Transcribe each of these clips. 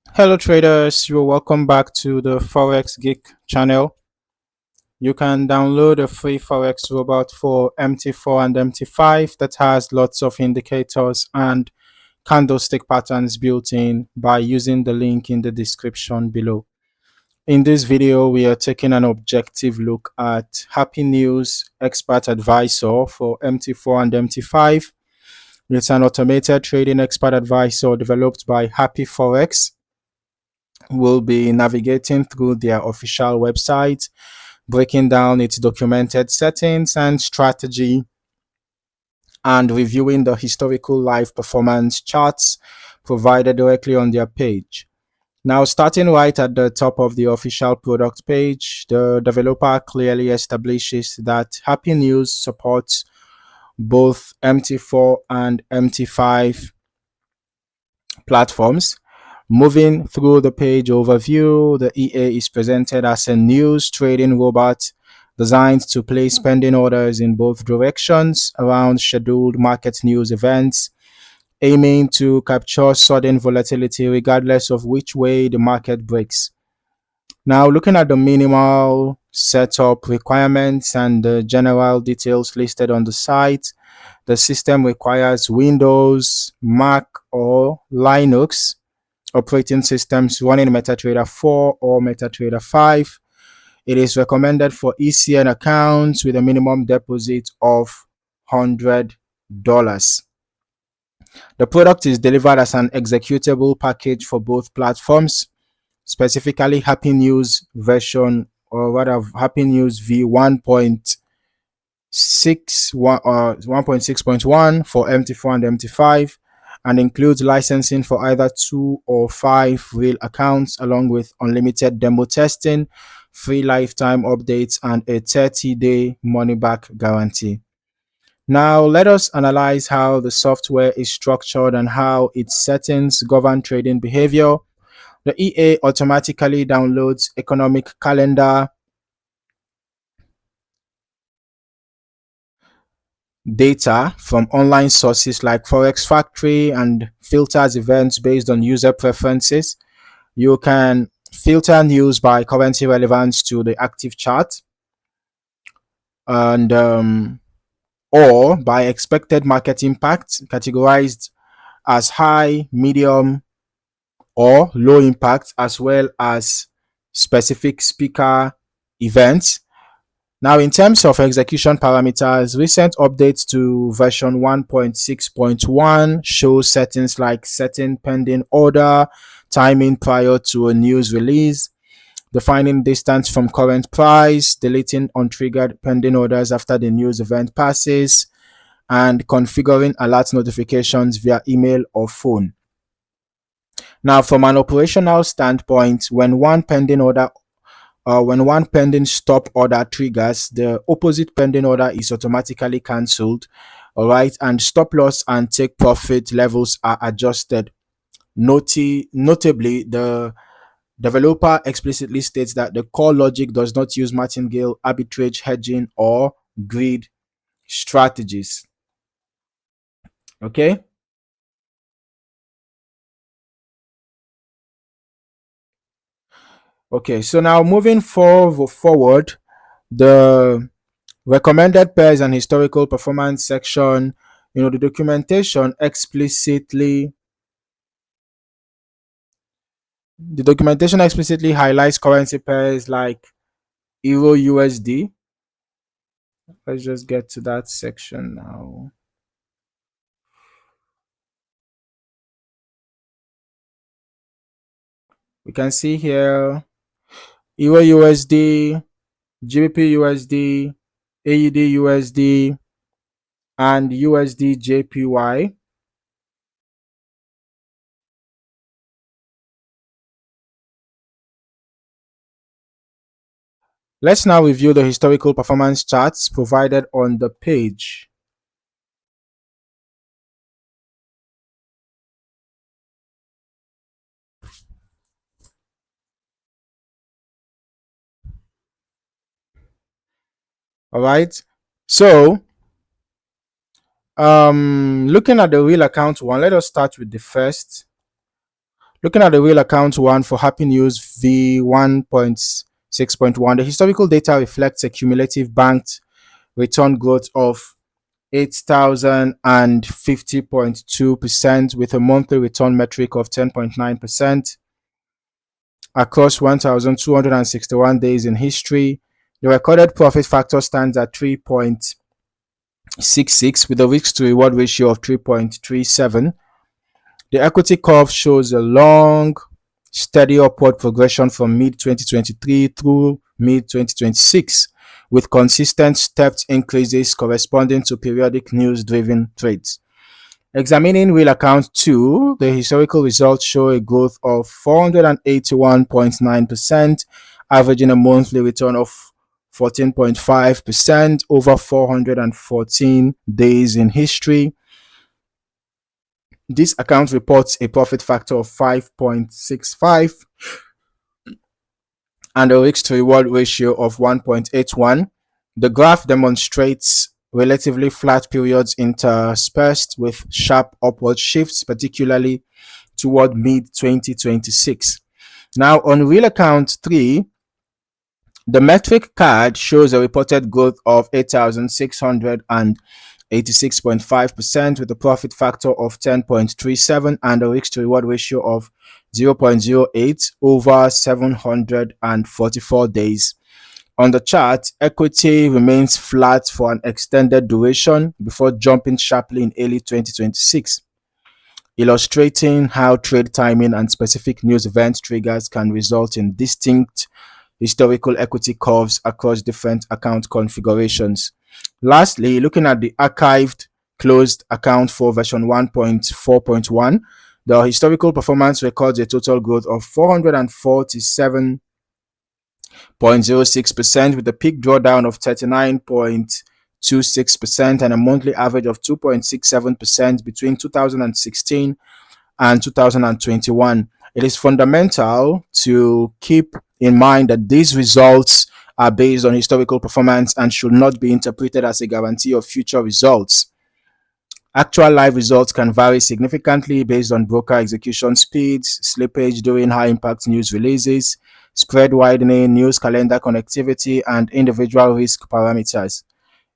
Hello traders, you're welcome back to the Forex Geek channel. You can download a free Forex robot for MT4 and MT5 that has lots of indicators and candlestick patterns built in by using the link in the description below. In this video, we are taking an objective look at Happy News Expert Advisor for MT4 and MT5. It's an automated trading expert advisor developed by Happy Forex. We'll be navigating through their official website, breaking down its documented settings and strategy, and reviewing the historical live performance charts provided directly on their page. Now, starting right at the top of the official product page, the developer clearly establishes that Happy News supports both MT4 and MT5 platforms. Moving through the page overview, the EA is presented as a news trading robot designed to place pending orders in both directions around scheduled market news events, aiming to capture sudden volatility regardless of which way the market breaks. Now, looking at the minimal setup requirements and the general details listed on the site, the system requires Windows, Mac, or Linux operating systems running MetaTrader 4 or MetaTrader 5. It is recommended for ECN accounts with a minimum deposit of $100. The product is delivered as an executable package for both platforms, specifically Happy News version, or rather Happy News v1.6.1 for MT4 and MT5, and includes licensing for either 2 or 5 real accounts, along with unlimited demo testing, free lifetime updates, and a 30-day money-back guarantee. Now, let us analyze how the software is structured and how its settings govern trading behavior. The EA automatically downloads economic calendar data from online sources like Forex Factory and filters events based on user preferences. You can filter news by currency relevance to the active chart and or by expected market impact, categorized as high, medium, or low impact, as well as specific speaker events. Now, in terms of execution parameters, recent updates to version 1.6.1 show settings like setting pending order, timing prior to a news release, defining distance from current price, deleting untriggered pending orders after the news event passes, and configuring alert notifications via email or phone. Now, from an operational standpoint, when one pending stop order triggers, the opposite pending order is automatically cancelled. All right, and stop loss and take profit levels are adjusted. Notably, the developer explicitly states that the core logic does not use martingale, arbitrage, hedging, or greed strategies. Okay. Okay, so now moving forward, the recommended pairs and historical performance section, the documentation explicitly highlights currency pairs like Euro USD. Let's just get to that section now. We can see here Euro USD, GBP USD, AUD USD, and USD JPY. Let's now review the historical performance charts provided on the page. All right. So, looking at the real account one, let us start with the first. Looking at the real account one for Happy News V1.6.1, the historical data reflects a cumulative banked return growth of 8,050.2% with a monthly return metric of 10.9% across 1,261 days in history. The recorded profit factor stands at 3.66 with a risk to reward ratio of 3.37. The equity curve shows a long, steady upward progression from mid 2023 through mid 2026, with consistent stepped increases corresponding to periodic news driven trades. Examining real account 2, the historical results show a growth of 481.9%, averaging a monthly return of 14.5% over 414 days in history. This account reports a profit factor of 5.65 and a risk to reward ratio of 1.81. The graph demonstrates relatively flat periods interspersed with sharp upward shifts, particularly toward mid 2026. Now, on real account 3, the metric card shows a reported growth of 8,686.5% with a profit factor of 10.37 and a risk to reward ratio of 0.08 over 744 days. On the chart, equity remains flat for an extended duration before jumping sharply in early 2026, illustrating how trade timing and specific news event triggers can result in distinct historical equity curves across different account configurations. Lastly, looking at the archived closed account for version 1.4.1, the historical performance records a total growth of 447.06% with a peak drawdown of 39.26% and a monthly average of 2.67% between 2016 and 2021. It is fundamental to keep in mind that these results are based on historical performance and should not be interpreted as a guarantee of future results. Actual live results can vary significantly based on broker execution speeds, slippage during high impact news releases, spread widening, news calendar connectivity, and individual risk parameters.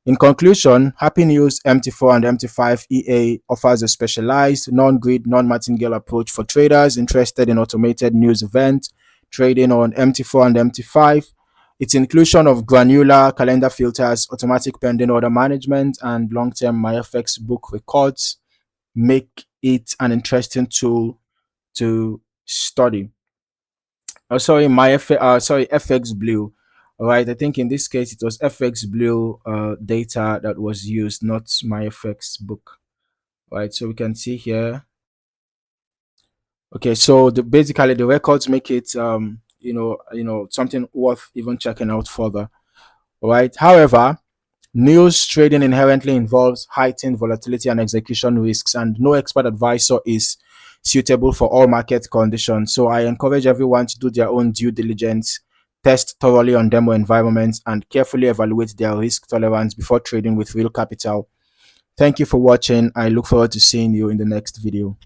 In conclusion, Happy News MT4 and MT5 EA offers a specialized, non-grid, non-martingale approach for traders interested in automated news event trading on MT4 and MT5. Its inclusion of granular calendar filters, automatic pending order management, and long-term MyFX book records make it an interesting tool to study. FX Blue. All right, I think in this case it was FX Blue data that was used, not my FX book. All right, so we can see here. Okay, so basically the records make it something worth even checking out further. All right. However, news trading inherently involves heightened volatility and execution risks, and no expert advisor is suitable for all market conditions. So I encourage everyone to do their own due diligence, test thoroughly on demo environments, and carefully evaluate their risk tolerance before trading with real capital. Thank you for watching. I look forward to seeing you in the next video.